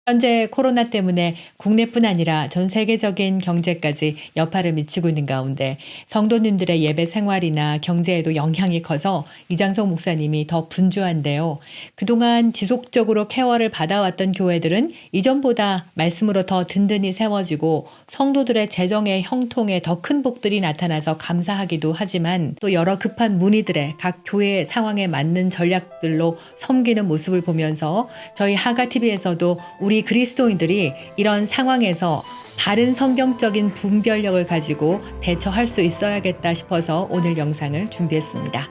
현재 코로나 때문에 국내뿐 아니라 전 세계적인 경제까지 여파를 미치고 있는 가운데 성도님들의 예배 생활이나 경제에도 영향이 커서 이장성 목사님이 더 분주한데요. 그동안 지속적으로 케어를 받아왔던 교회들은 이전보다 말씀으로 더 든든히 세워지고 성도들의 재정의 형통에 더 큰 복들이 나타나서 감사하기도 하지만 또 여러 급한 문의들의 각 교회의 상황에 맞는 전략들로 섬기는 모습을 보면서 저희 하가TV에서도 우리 그리스도인들이 이런 상황에서 바른 성경적인 분별력을 가지고 대처할 수 있어야겠다 싶어서 오늘 영상을 준비했습니다.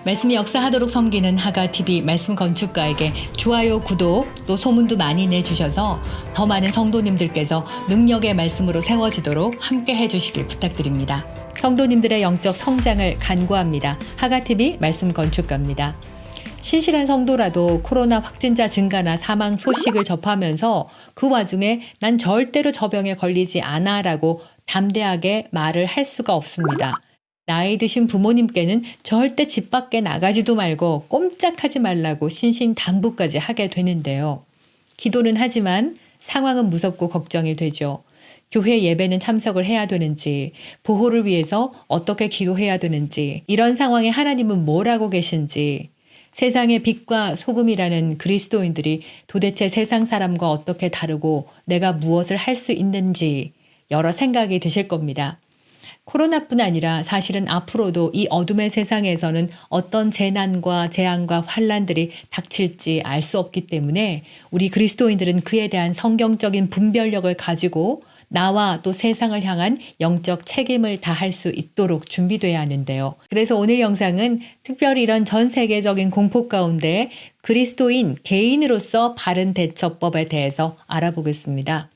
말씀이 역사하도록 섬기는 하가TV 말씀 건축가에게 좋아요, 구독, 또 소문도 많이 내주셔서 더 많은 성도님들께서 능력의 말씀으로 세워지도록 함께 해주시길 부탁드립니다. 성도님들의 영적 성장을 간구합니다. 하가TV 말씀 건축가입니다. 신실한 성도라도 코로나 확진자 증가나 사망 소식을 접하면서 그 와중에 난 절대로 저 병에 걸리지 않아 라고 담대하게 말을 할 수가 없습니다. 나이 드신 부모님께는 절대 집 밖에 나가지도 말고 꼼짝하지 말라고 신신당부까지 하게 되는데요. 기도는 하지만 상황은 무섭고 걱정이 되죠. 교회 예배는 참석을 해야 되는지, 보호를 위해서 어떻게 기도해야 되는지, 이런 상황에 하나님은 뭘 하고 계신지, 세상의 빛과 소금이라는 그리스도인들이 도대체 세상 사람과 어떻게 다르고 내가 무엇을 할 수 있는지 여러 생각이 드실 겁니다. 코로나뿐 아니라 사실은 앞으로도 이 어둠의 세상에서는 어떤 재난과 재앙과 환란들이 닥칠지 알 수 없기 때문에 우리 그리스도인들은 그에 대한 성경적인 분별력을 가지고 나와 또 세상을 향한 영적 책임을 다할 수 있도록 준비돼야 하는데요. 그래서 오늘 영상은 특별히 이런 전 세계적인 공포 가운데 그리스도인 개인으로서 바른 대처법에 대해서 알아보겠습니다.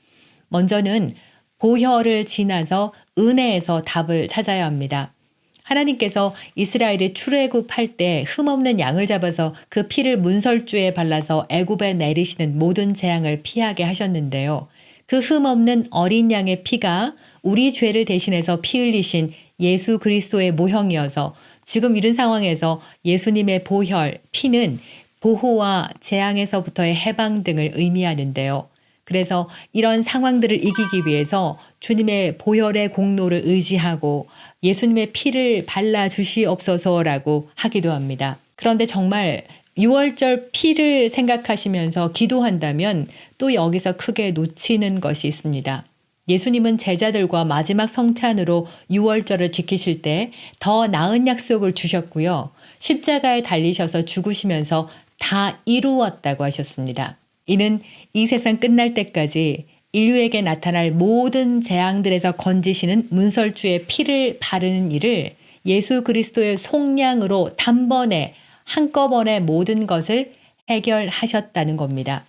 먼저는 보혈을 지나서 은혜에서 답을 찾아야 합니다. 하나님께서 이스라엘이 출애굽할 때 흠없는 양을 잡아서 그 피를 문설주에 발라서 애굽에 내리시는 모든 재앙을 피하게 하셨는데요. 그 흠없는 어린 양의 피가 우리 죄를 대신해서 피 흘리신 예수 그리스도의 모형이어서 지금 이런 상황에서 예수님의 보혈, 피는 보호와 재앙에서부터의 해방 등을 의미하는데요. 그래서 이런 상황들을 이기기 위해서 주님의 보혈의 공로를 의지하고 예수님의 피를 발라주시옵소서라고 하기도 합니다. 그런데 정말 6월절 피를 생각하시면서 기도한다면 또 여기서 크게 놓치는 것이 있습니다. 예수님은 제자들과 마지막 성찬으로 6월절을 지키실 때 더 나은 약속을 주셨고요. 십자가에 달리셔서 죽으시면서 다 이루었다고 하셨습니다. 이는 이 세상 끝날 때까지 인류에게 나타날 모든 재앙들에서 건지시는 문설주의 피를 바르는 일을 예수 그리스도의 속량으로 단번에 한꺼번에 모든 것을 해결하셨다는 겁니다.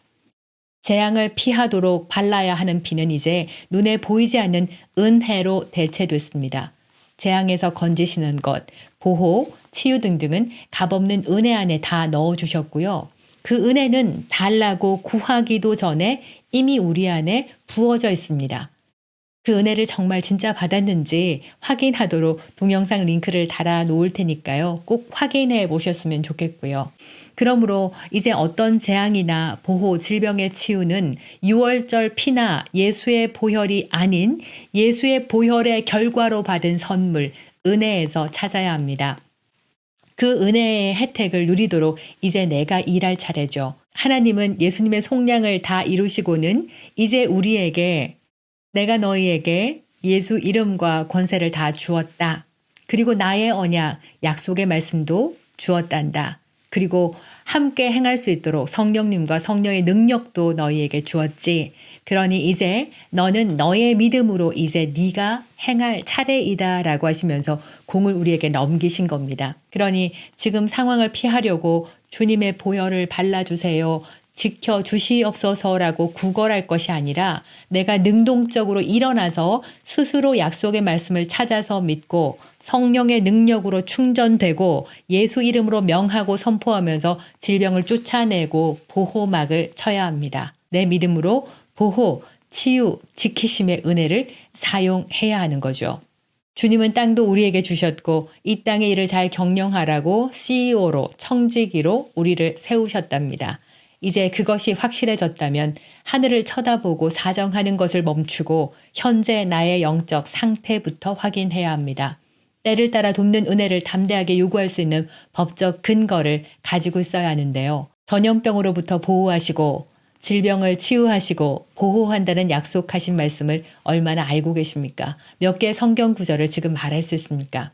재앙을 피하도록 발라야 하는 피는 이제 눈에 보이지 않는 은혜로 대체됐습니다. 재앙에서 건지시는 것, 보호, 치유 등등은 값없는 은혜 안에 다 넣어주셨고요. 그 은혜는 달라고 구하기도 전에 이미 우리 안에 부어져 있습니다. 그 은혜를 정말 진짜 받았는지 확인하도록 동영상 링크를 달아 놓을 테니까요. 꼭 확인해 보셨으면 좋겠고요. 그러므로 이제 어떤 재앙이나 보호, 질병의 치유는 6월절 피나 예수의 보혈이 아닌 예수의 보혈의 결과로 받은 선물, 은혜에서 찾아야 합니다. 그 은혜의 혜택을 누리도록 이제 내가 일할 차례죠. 하나님은 예수님의 속량을 다 이루시고는 이제 우리에게 내가 너희에게 예수 이름과 권세를 다 주었다. 그리고 나의 언약, 약속의 말씀도 주었단다. 그리고 함께 행할 수 있도록 성령님과 성령의 능력도 너희에게 주었지. 그러니 이제 너는 너의 믿음으로 이제 네가 행할 차례이다 라고 하시면서 공을 우리에게 넘기신 겁니다. 그러니 지금 상황을 피하려고 주님의 보혈을 발라주세요. 지켜주시옵소서라고 구걸할 것이 아니라 내가 능동적으로 일어나서 스스로 약속의 말씀을 찾아서 믿고 성령의 능력으로 충전되고 예수 이름으로 명하고 선포하면서 질병을 쫓아내고 보호막을 쳐야 합니다. 내 믿음으로 보호, 치유, 지키심의 은혜를 사용해야 하는 거죠. 주님은 땅도 우리에게 주셨고 이 땅의 일을 잘 경영하라고 CEO로 청지기로 우리를 세우셨답니다. 이제 그것이 확실해졌다면 하늘을 쳐다보고 사정하는 것을 멈추고 현재 나의 영적 상태부터 확인해야 합니다. 때를 따라 돕는 은혜를 담대하게 요구할 수 있는 법적 근거를 가지고 있어야 하는데요. 전염병으로부터 보호하시고 질병을 치유하시고 보호한다는 약속하신 말씀을 얼마나 알고 계십니까? 몇 개의 성경 구절을 지금 말할 수 있습니까?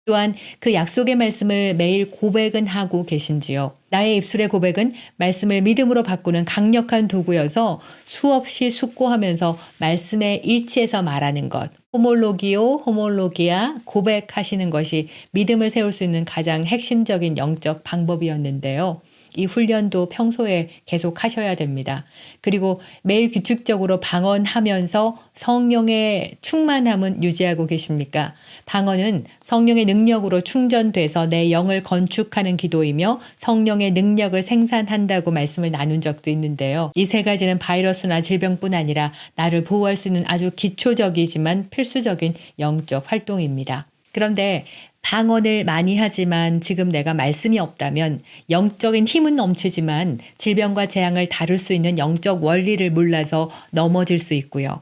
또한 그 약속의 말씀을 매일 고백은 하고 계신지요? 나의 입술의 고백은 말씀을 믿음으로 바꾸는 강력한 도구여서 수없이 숙고하면서 말씀에 일치해서 말하는 것. 호몰로기오, 호몰로기아 고백하시는 것이 믿음을 세울 수 있는 가장 핵심적인 영적 방법이었는데요. 이 훈련도 평소에 계속 하셔야 됩니다. 그리고 매일 규칙적으로 방언하면서 성령의 충만함은 유지하고 계십니까? 방언은 성령의 능력으로 충전돼서 내 영을 건축하는 기도이며 성령의 능력을 생산한다고 말씀을 나눈 적도 있는데요. 이 세 가지는 바이러스나 질병뿐 아니라 나를 보호할 수 있는 아주 기초적이지만 필수적인 영적 활동입니다. 그런데 방언을 많이 하지만 지금 내가 말씀이 없다면 영적인 힘은 넘치지만 질병과 재앙을 다룰 수 있는 영적 원리를 몰라서 넘어질 수 있고요.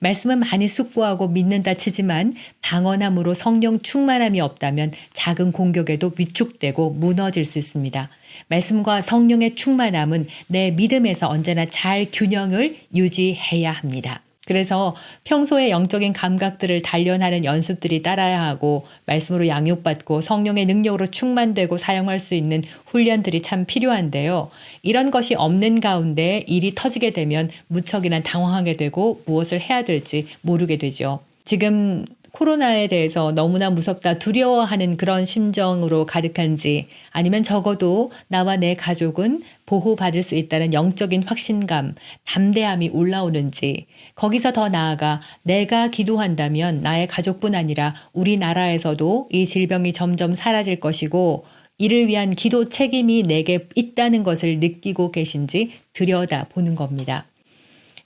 말씀은 많이 숙고하고 믿는다 치지만 방언함으로 성령 충만함이 없다면 작은 공격에도 위축되고 무너질 수 있습니다. 말씀과 성령의 충만함은 내 믿음에서 언제나 잘 균형을 유지해야 합니다. 그래서 평소에 영적인 감각들을 단련하는 연습들이 따라야 하고 말씀으로 양육받고 성령의 능력으로 충만되고 사용할 수 있는 훈련들이 참 필요한데요. 이런 것이 없는 가운데 일이 터지게 되면 무척이나 당황하게 되고 무엇을 해야 될지 모르게 되죠. 지금 코로나에 대해서 너무나 무섭다 두려워하는 그런 심정으로 가득한지 아니면 적어도 나와 내 가족은 보호받을 수 있다는 영적인 확신감, 담대함이 올라오는지 거기서 더 나아가 내가 기도한다면 나의 가족뿐 아니라 우리나라에서도 이 질병이 점점 사라질 것이고 이를 위한 기도 책임이 내게 있다는 것을 느끼고 계신지 들여다보는 겁니다.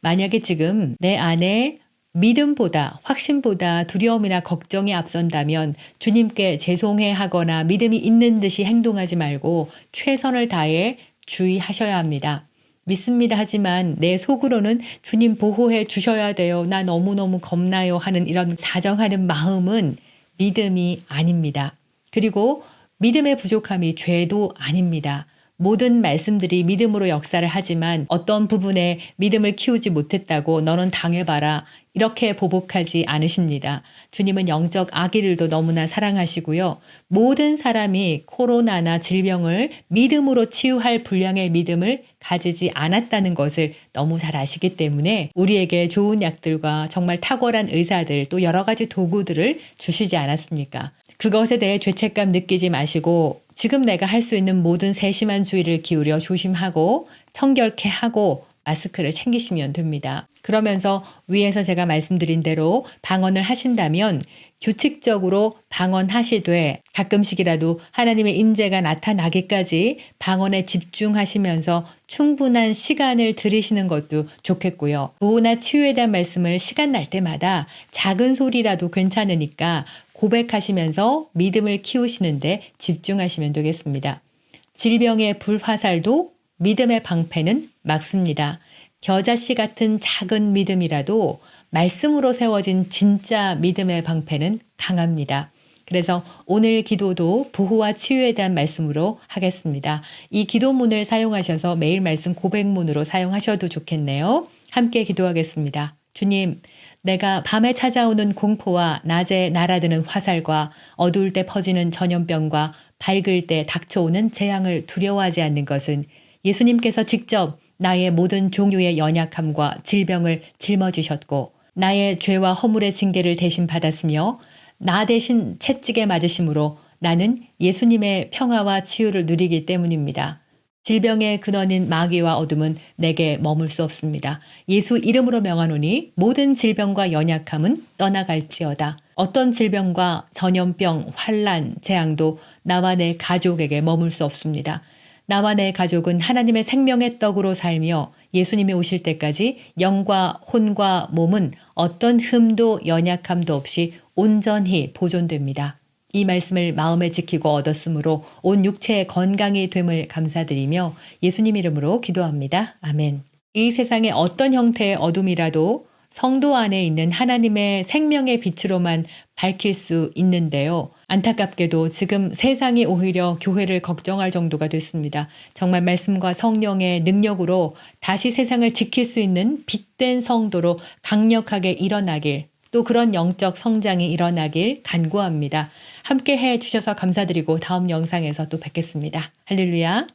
만약에 지금 내 안에 믿음보다 확신보다 두려움이나 걱정이 앞선다면 주님께 죄송해 하거나 믿음이 있는 듯이 행동하지 말고 최선을 다해 주의하셔야 합니다. 믿습니다 하지만 내 속으로는 주님 보호해 주셔야 돼요. 나 너무너무 겁나요 하는 이런 사정하는 마음은 믿음이 아닙니다. 그리고 믿음의 부족함이 죄도 아닙니다. 모든 말씀들이 믿음으로 역사를 하지만 어떤 부분에 믿음을 키우지 못했다고 너는 당해봐라 이렇게 보복하지 않으십니다. 주님은 영적 아기들도 너무나 사랑하시고요. 모든 사람이 코로나나 질병을 믿음으로 치유할 분량의 믿음을 가지지 않았다는 것을 너무 잘 아시기 때문에 우리에게 좋은 약들과 정말 탁월한 의사들 또 여러 가지 도구들을 주시지 않았습니까? 그것에 대해 죄책감 느끼지 마시고 지금 내가 할 수 있는 모든 세심한 주의를 기울여 조심하고 청결케 하고 마스크를 챙기시면 됩니다. 그러면서 위에서 제가 말씀드린 대로 방언을 하신다면 규칙적으로 방언하시되 가끔씩이라도 하나님의 임재가 나타나기까지 방언에 집중하시면서 충분한 시간을 들이시는 것도 좋겠고요. 보호나 치유에 대한 말씀을 시간 날 때마다 작은 소리라도 괜찮으니까 고백하시면서 믿음을 키우시는데 집중하시면 되겠습니다. 질병의 불화살도 믿음의 방패는 막습니다. 겨자씨 같은 작은 믿음이라도 말씀으로 세워진 진짜 믿음의 방패는 강합니다. 그래서 오늘 기도도 보호와 치유에 대한 말씀으로 하겠습니다. 이 기도문을 사용하셔서 매일 말씀 고백문으로 사용하셔도 좋겠네요. 함께 기도하겠습니다. 주님, 내가 밤에 찾아오는 공포와 낮에 날아드는 화살과 어두울 때 퍼지는 전염병과 밝을 때 닥쳐오는 재앙을 두려워하지 않는 것은 예수님께서 직접 나의 모든 종류의 연약함과 질병을 짊어지셨고 나의 죄와 허물의 징계를 대신 받았으며 나 대신 채찍에 맞으심으로 나는 예수님의 평화와 치유를 누리기 때문입니다. 질병의 근원인 마귀와 어둠은 내게 머물 수 없습니다. 예수 이름으로 명하노니 모든 질병과 연약함은 떠나갈지어다. 어떤 질병과 전염병, 환난, 재앙도 나와 내 가족에게 머물 수 없습니다. 나와 내 가족은 하나님의 생명의 떡으로 살며 예수님이 오실 때까지 영과 혼과 몸은 어떤 흠도 연약함도 없이 온전히 보존됩니다. 이 말씀을 마음에 지키고 얻었으므로 온 육체의 건강이 됨을 감사드리며 예수님 이름으로 기도합니다. 아멘. 이 세상의 어떤 형태의 어둠이라도 성도 안에 있는 하나님의 생명의 빛으로만 밝힐 수 있는데요. 안타깝게도 지금 세상이 오히려 교회를 걱정할 정도가 됐습니다. 정말 말씀과 성령의 능력으로 다시 세상을 지킬 수 있는 빛된 성도로 강력하게 일어나길, 또 그런 영적 성장이 일어나길 간구합니다. 함께 해 주셔서 감사드리고 다음 영상에서 또 뵙겠습니다. 할렐루야.